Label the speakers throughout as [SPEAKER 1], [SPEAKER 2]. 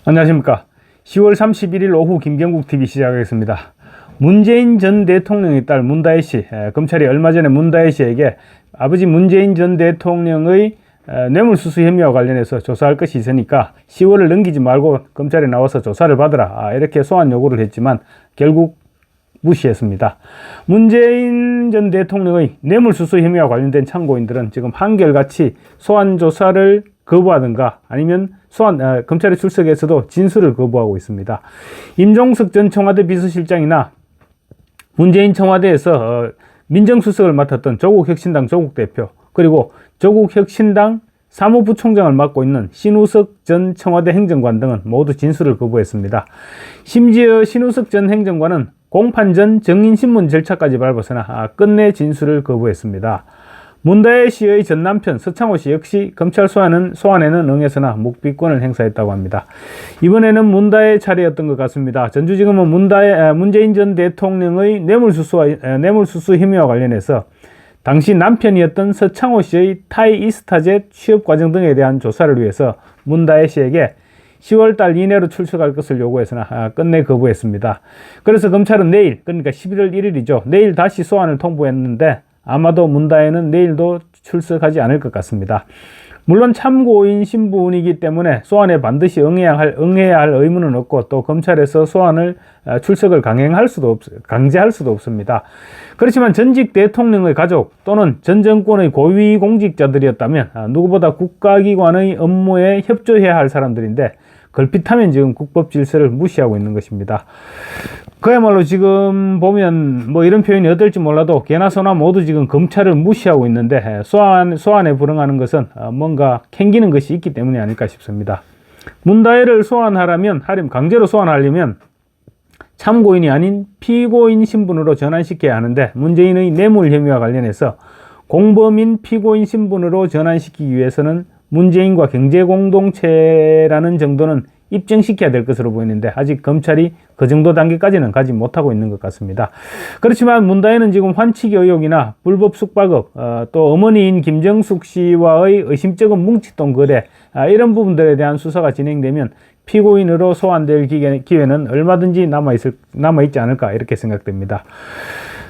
[SPEAKER 1] 안녕하십니까. 10월 31일 오후 김경국TV 시작하겠습니다. 문재인 전 대통령의 딸 문다혜 씨, 검찰이 얼마 전에 문다혜 씨에게 아버지 문재인 전 대통령의 뇌물수수 혐의와 관련해서 조사할 것이 있으니까 10월을 넘기지 말고 검찰에 나와서 조사를 받으라, 이렇게 소환 요구를 했지만 결국 무시했습니다. 문재인 전 대통령의 뇌물수수 혐의와 관련된 참고인들은 지금 한결같이 소환 조사를 거부하든가 아니면 검찰에 출석해서도 진술을 거부하고 있습니다. 임종석 전 청와대 비서실장이나 문재인 청와대에서 민정수석을 맡았던 조국혁신당 조국 대표, 그리고 조국혁신당 사무부총장을 맡고 있는 신우석 전 청와대 행정관 등은 모두 진술을 거부했습니다. 심지어 신우석 전 행정관은 공판 전 정인신문 절차까지 밟아서나 끝내 진술을 거부했습니다. 문다혜 씨의 전 남편 서창호 씨 역시 검찰 소환에는 응해서나 묵비권을 행사했다고 합니다. 이번에는 문다혜 차례였던 것 같습니다. 전주지검은 문재인 전 대통령의 뇌물수수 혐의와 관련해서 당시 남편이었던 서창호 씨의 타이 이스타젯 취업 과정 등에 대한 조사를 위해서 문다혜 씨에게 10월 달 이내로 출석할 것을 요구해서나 끝내 거부했습니다. 그래서 검찰은 내일, 그러니까 11월 1일이죠. 내일 다시 소환을 통보했는데 아마도 문다혜는 내일도 출석하지 않을 것 같습니다. 물론 참고인 신분이기 때문에 소환에 반드시 응해야 할 의무는 없고, 또 검찰에서 소환을 출석을 강제할 수도 없습니다. 그렇지만 전직 대통령의 가족 또는 전 정권의 고위 공직자들이었다면 누구보다 국가기관의 업무에 협조해야 할 사람들인데 걸핏하면 지금 국법 질서를 무시하고 있는 것입니다. 그야말로 지금 보면 뭐 이런 표현이 어떨지 몰라도 개나 소나 모두 지금 검찰을 무시하고 있는데 소환에 불응하는 것은 뭔가 캥기는 것이 있기 때문이 아닐까 싶습니다. 문다혜를 강제로 소환하려면 참고인이 아닌 피고인 신분으로 전환시켜야 하는데, 문재인의 뇌물 혐의와 관련해서 공범인 피고인 신분으로 전환시키기 위해서는 문재인과 경제공동체라는 정도는 입증시켜야 될 것으로 보이는데 아직 검찰이 그 정도 단계까지는 가지 못하고 있는 것 같습니다. 그렇지만 문다혜는 지금 환치기 의혹이나 불법 숙박업, 또 어머니인 김정숙 씨와의 의심쩍은 뭉칫돈 거래, 이런 부분들에 대한 수사가 진행되면 피고인으로 소환될 기회는 얼마든지 남아있지 않을까, 이렇게 생각됩니다.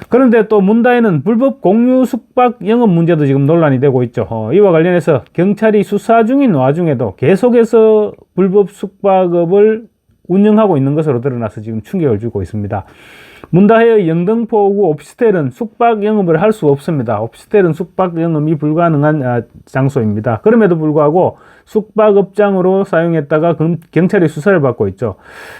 [SPEAKER 1] 그런데 또 문다혜는 불법 공유 숙박 영업 문제도 지금 논란이 되고 있죠. 이와 관련해서 경찰이 수사 중인 와중에도 계속해서 불법 숙박업을 운영하고 있는 것으로 드러나서 지금 충격을 주고 있습니다. 문다혜의 영등포구 오피스텔은 숙박 영업을 할 수 없습니다. 오피스텔은 숙박 영업이 불가능한 장소입니다. 그럼에도 불구하고 숙박업장으로 사용했다가 경찰이 수사를 받고 있죠.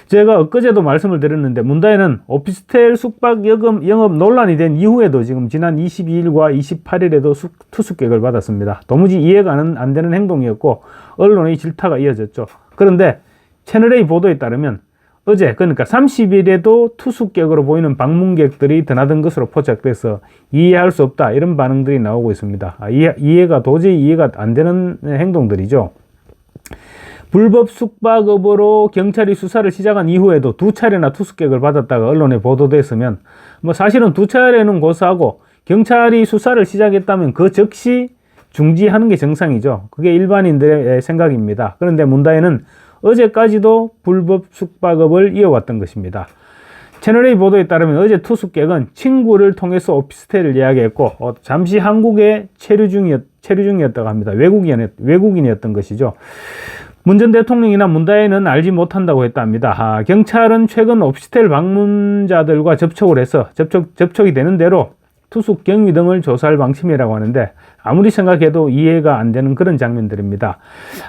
[SPEAKER 1] 제가 엊그제도 말씀을 드렸는데 문다혜는 오피스텔 숙박 영업 논란이 된 이후에도 지금 지난 22일과 28일에도 투숙객을 받았습니다. 도무지 이해가 안 되는 행동이었고 언론의 질타가 이어졌죠. 그런데 채널A 보도에 따르면 어제, 그러니까 30일에도 투숙객으로 보이는 방문객들이 드나든 것으로 포착돼서 이해할 수 없다, 이런 반응들이 나오고 있습니다. 도저히 이해가 안 되는 행동들이죠. 불법 숙박업으로 경찰이 수사를 시작한 이후에도 2차례나 투숙객을 받았다가 언론에 보도됐으면 사실은 2차례는 고사하고 경찰이 수사를 시작했다면 그 즉시 중지하는 게 정상이죠. 그게 일반인들의 생각입니다. 그런데 문다혜는 어제까지도 불법 숙박업을 이어왔던 것입니다. 채널A 보도에 따르면 어제 투숙객은 친구를 통해서 오피스텔을 예약했고 잠시 한국에 체류 중이었다고 합니다. 외국인이었던 것이죠. 문 전 대통령이나 문다혜는 알지 못한다고 했답니다. 경찰은 최근 오피스텔 방문자들과 접촉을 해서 접촉이 되는 대로 투숙 경위 등을 조사할 방침이라고 하는데 아무리 생각해도 이해가 안 되는 그런 장면들입니다.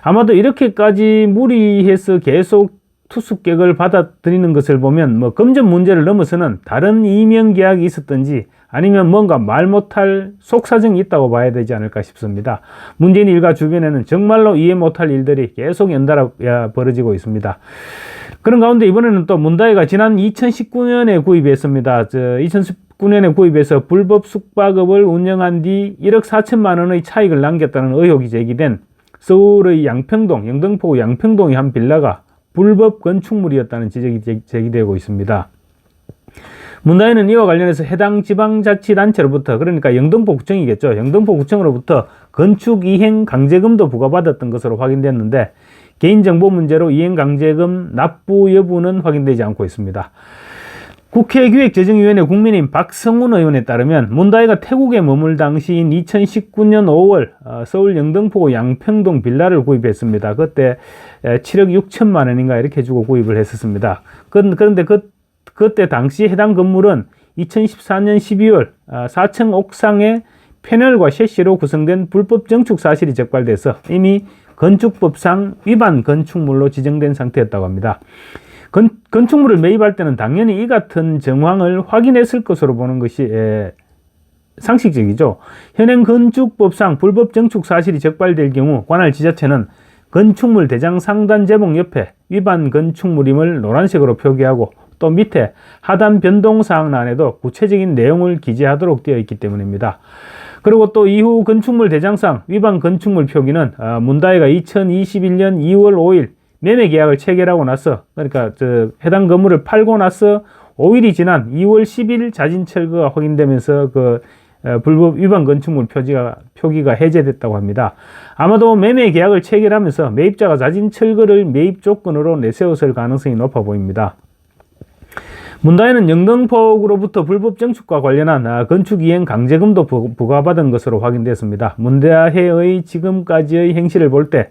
[SPEAKER 1] 아마도 이렇게까지 무리해서 계속 투숙객을 받아들이는 것을 보면 금전 문제를 넘어서는 다른 이명 계약이 있었든지 아니면 뭔가 말 못할 속사정이 있다고 봐야 되지 않을까 싶습니다. 문재인 일가 주변에는 정말로 이해 못할 일들이 계속 연달아 벌어지고 있습니다. 그런 가운데 이번에는 또 문다혜가 지난 2019년에 구입했습니다. 2019년에 구입해서 불법 숙박업을 운영한 뒤 1억 4천만 원의 차익을 남겼다는 의혹이 제기된 서울의 영등포구 양평동의 한 빌라가 불법 건축물이었다는 지적이 제기되고 있습니다. 문다혜는 이와 관련해서 해당 지방자치단체로부터, 그러니까 영등포구청이겠죠. 영등포구청으로부터 건축이행 강제금도 부과받았던 것으로 확인됐는데 개인정보 문제로 이행강제금 납부 여부는 확인되지 않고 있습니다. 국회기획재정위원회 국민의힘 박성훈 의원에 따르면 문다혜가 태국에 머물 당시인 2019년 5월 서울 영등포구 양평동 빌라를 구입했습니다. 그때 7억 6천만 원인가 이렇게 주고 구입을 했었습니다. 그런데 그때 당시 해당 건물은 2014년 12월 4층 옥상에 패널과 셰시로 구성된 불법 증축 사실이 적발돼서 이미 건축법상 위반 건축물로 지정된 상태였다고 합니다. 건축물을 매입할 때는 당연히 이 같은 정황을 확인했을 것으로 보는 것이 상식적이죠. 현행 건축법상 불법 증축 사실이 적발될 경우 관할 지자체는 건축물 대장 상단 제목 옆에 위반 건축물임을 노란색으로 표기하고 또 밑에 하단 변동사항란에도 구체적인 내용을 기재하도록 되어 있기 때문입니다. 그리고 또 이후 건축물 대장상 위반 건축물 표기는 문다혜가 2021년 2월 5일 매매 계약을 체결하고 나서, 그러니까 해당 건물을 팔고 나서 5일이 지난 2월 10일 자진 철거가 확인되면서 불법 위반 건축물 표기가 해제됐다고 합니다. 아마도 매매 계약을 체결하면서 매입자가 자진 철거를 매입 조건으로 내세웠을 가능성이 높아 보입니다. 문다혜는 영등포구로부터 불법 증축과 관련한 건축이행 강제금도 부과받은 것으로 확인됐습니다. 문다혜의 지금까지의 행실을 볼 때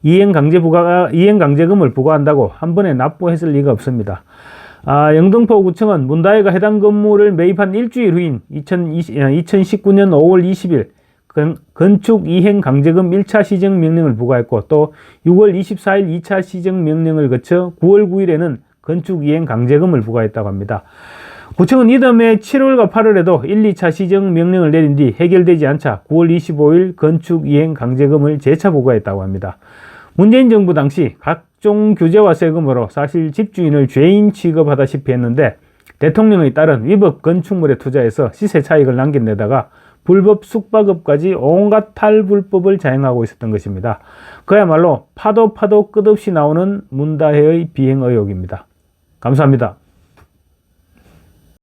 [SPEAKER 1] 이행 강제금을 부과한다고 한 번에 납부했을 리가 없습니다. 영등포구청은 문다혜가 해당 건물을 매입한 일주일 후인 2019년 5월 20일 건축 이행 강제금 1차 시정 명령을 부과했고 또 6월 24일 2차 시정 명령을 거쳐 9월 9일에는 건축 이행 강제금을 부과했다고 합니다. 구청은 이듬해 7월과 8월에도 1, 2차 시정 명령을 내린 뒤 해결되지 않자 9월 25일 건축 이행 강제금을 재차 부과했다고 합니다. 문재인 정부 당시 각종 규제와 세금으로 사실 집주인을 죄인 취급하다시피 했는데 대통령의 딸은 위법 건축물에 투자해서 시세 차익을 남긴 데다가 불법 숙박업까지 온갖 탈불법을 자행하고 있었던 것입니다. 그야말로 파도 끝없이 나오는 문다혜의 비행 의혹입니다. 감사합니다.